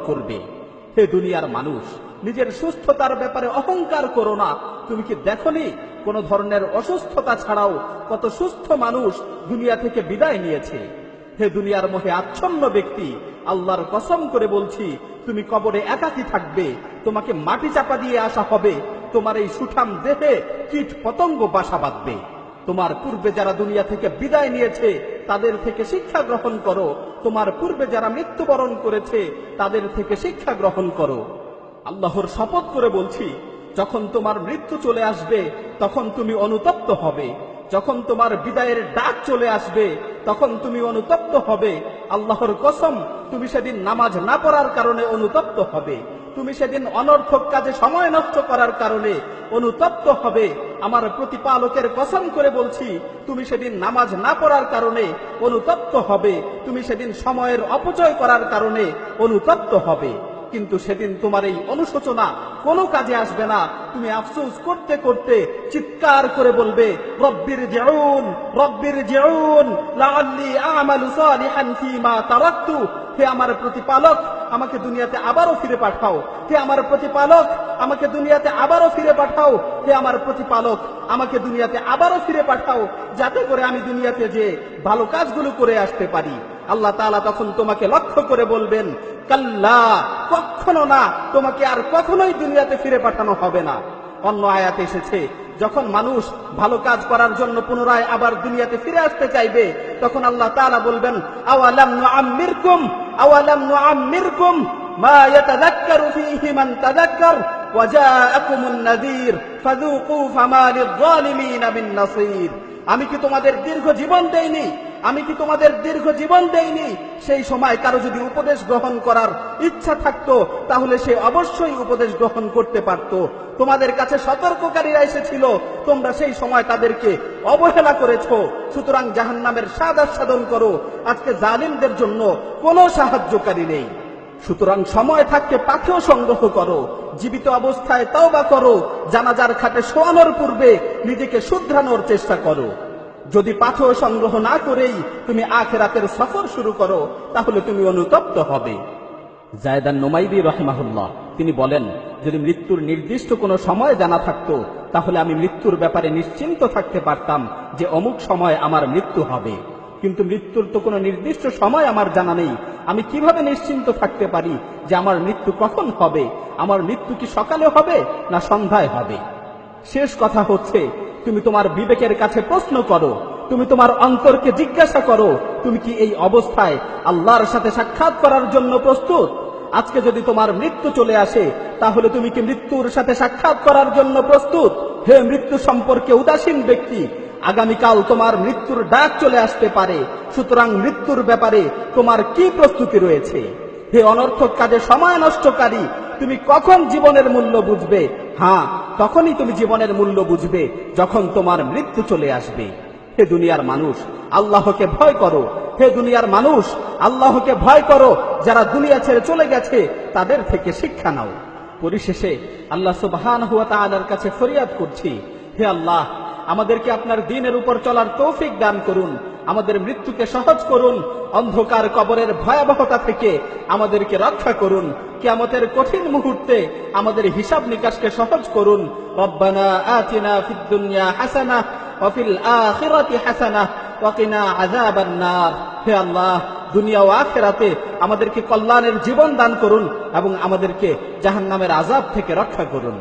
করবে। হে দুনিয়ার মানুষ, নিজের সুস্থতার ব্যাপারে অহংকার করো না। তুমি কি দেখনি কোন ধরনের অসুস্থতা ছাড়াও কত সুস্থ মানুষ দুনিয়া থেকে বিদায় নিয়েছে? হে দুনিয়ার মোহে আচ্ছন্ন ব্যক্তি, আল্লাহর কসম করে বলছি, তুমি কবরে একাকী থাকবে, তোমাকে মাটি চাপা দিয়ে আসা হবে, তোমার এই সুঠাম দেহে কীট পতঙ্গ বাসা বাঁধবে। তোমার পূর্বে যারা দুনিয়া থেকে বিদায় নিয়েছে তাদের থেকে শিক্ষা গ্রহণ করো, তোমার পূর্বে যারা মৃত্যুবরণ করেছে তাদের থেকে শিক্ষা গ্রহণ করো। আল্লাহর শপথ করে বলছি, যখন তোমার মৃত্যু চলে আসবে তখন তুমি অনুতপ্ত হবে, যখন তোমার বিদায়ের ডাক চলে আসবে তখন তুমি অনুতপ্ত হবে। আল্লাহর কসম, তুমি সেদিন নামাজ না পড়ার কারণে অনুতপ্ত হবে, তুমি সেদিন অনর্থক কাজে সময় নষ্ট করার কারণে অনুতপ্ত হবে। আমার প্রতিপালকের কসম করে বলছি, তুমি সেদিন নামাজ না পড়ার কারণে অনুতপ্ত হবে, তুমি সেদিন সময়ের অপচয় করার কারণে অনুতপ্ত হবে। কিন্তু সেদিন তোমার এই অনুশোচনা কোনো কাজে আসবে না। তুমি আফসোস করতে করতে চিৎকার করে বলবে, রব্বির জিউন, রব্বির জিউন লাআল্লি আমালু সালিহান ফীমা তারাকতু। হে আমার প্রতিপালক, আমাকে দুনিয়াতে আবারও ফিরে পাঠাও। হে আমার প্রতিপালক, আমাকে দুনিয়াতে আবারও ফিরে পাঠাও। হে আমার প্রতিপালক, আমাকে দুনিয়াতে আবারও ফিরে পাঠাও, যাতে করে আমি দুনিয়াতে যে ভালো কাজগুলো করে আসতে পারি। আল্লাহ তাআলা তখন তোমাকে লক্ষ্য করে বলবেন, কাল্লা, কখনো না, তোমাকে আর কখনোই দুনিয়াতে ফিরে পাঠানো হবে না। অন্য আয়াতে এসেছে, যখন মানুষ ভালো কাজ করার জন্য পুনরায় আবার দুনিয়াতে ফিরে আসতে চাইবে তখন আল্লাহ তাআলা বলবেন, আওয়ালাম নুআম্মিরকুম, আওয়ালাম নুআম্মিরকুম মা ইয়াতাযাক্কারু ফীহি মান তাযাক্কার ওয়া জাআকুমুন নাযীর ফাযুকু ফামা লিয-যালিমিনা মিন নাসীর। আমি কি তোমাদের দীর্ঘ জীবন দেইনি? আমি কি তোমাদের দীর্ঘ জীবন দেইনি? সেই সময় কারো যদি উপদেশ গ্রহণ করার ইচ্ছা থাকতো তাহলে সে অবশ্যই উপদেশ গ্রহণ করতে পারত। তোমাদের কাছে সতর্ককারীরা এসেছিল, তোমরা সেই সময় তাদেরকে অবহেলা করেছো। সুতরাং জাহান্নামের স্বাদ আস্বাদন করো। আজকে জালিমদের জন্য কোনো সাহায্যকারী নেই। সুতরাং সময় থাকতে পাথেয় সংগ্রহ করো, জীবিত অবস্থায় তওবা করো, জানাজার খাটে শোয়ানোর পূর্বে নিজেকে শুধরানোর চেষ্টা করো। যদি পাথেয় সংগ্রহ না করেই তুমি আখিরাতের সফর শুরু করো তাহলে তুমি অনুতপ্ত হবে। জায়দান নুমাইরি রাহিমাহুল্লাহ তিনি বলেন, যদি মৃত্যুর নির্দিষ্ট কোনো সময় জানা থাকতো তাহলে আমি মৃত্যুর ব্যাপারে নিশ্চিন্ত থাকতে পারতাম যে অমুক সময় আমার মৃত্যু হবে। কিন্তু মৃত্যুর তো কোনো নির্দিষ্ট সময় আমার জানা নেই। আমি কিভাবে নিশ্চিন্ত থাকতে পারি যে আমার মৃত্যু কখন হবে? আমার মৃত্যু কি সকালে হবে না সন্ধ্যায় হবে? শেষ কথা হচ্ছে, তুমি তোমার বিবেকের কাছে প্রশ্ন করো, তুমি তোমার অন্তরকে জিজ্ঞাসা করো, তুমি কি এই অবস্থায় আল্লাহর সাথে সাক্ষাৎ করার জন্য প্রস্তুত? আজকে যদি তোমার মৃত্যু চলে আসে তাহলে তুমি কি মৃত্যুর সাথে সাক্ষাৎ করার জন্য প্রস্তুত? হে মৃত্যু সম্পর্কে উদাসীন ব্যক্তি, আগামীকাল তোমার মৃত্যুর ডাক চলে আসতে পারে। সুতরাং মৃত্যুর ব্যাপারে তোমার কি প্রস্তুতি রয়েছে? হে অনর্থক কাজে সময় নষ্টকারী, তুমি কখন জীবনের মূল্য বুঝবে? হ্যাঁ, তখনই তুমি জীবনের মূল্য বুঝবে যখন তোমার মৃত্যু চলে আসবে। হে দুনিয়ার মানুষ, আল্লাহকে ভয় করো। হে দুনিয়ার মানুষ, আল্লাহকে ভয় করো। যারা দুনিয়া ছেড়ে চলে গেছে তাদের থেকে শিক্ষা নাও। পরিশেষে আল্লাহ সুবহানাহু ওয়া তাআলার কাছে ফরিয়াদ করছি, হে আল্লাহ, আমাদেরকে আপনার দ্বীনের উপর চলার তৌফিক দান করুন, আমাদের মৃত্যুকে সহজ করুন, অন্ধকার কবরের ভয়াবহতা থেকে আমাদেরকে রক্ষা করুন, কিয়ামতের কঠিন মুহূর্তে আমাদের হিসাব নিকাশকে সহজ করুন। রব্বানা আতিনা ফিদ দুনিয়া হাসানাহ ওয়া ফিল আখিরাতি হাসানাহ ওয়া কিনা আযাবান নার। হে আল্লাহ, দুনিয়া ও আখিরাতে আমাদেরকে কল্যাণের জীবন দান করুন এবং আমাদেরকে জাহান্নামের আযাব থেকে রক্ষা করুন।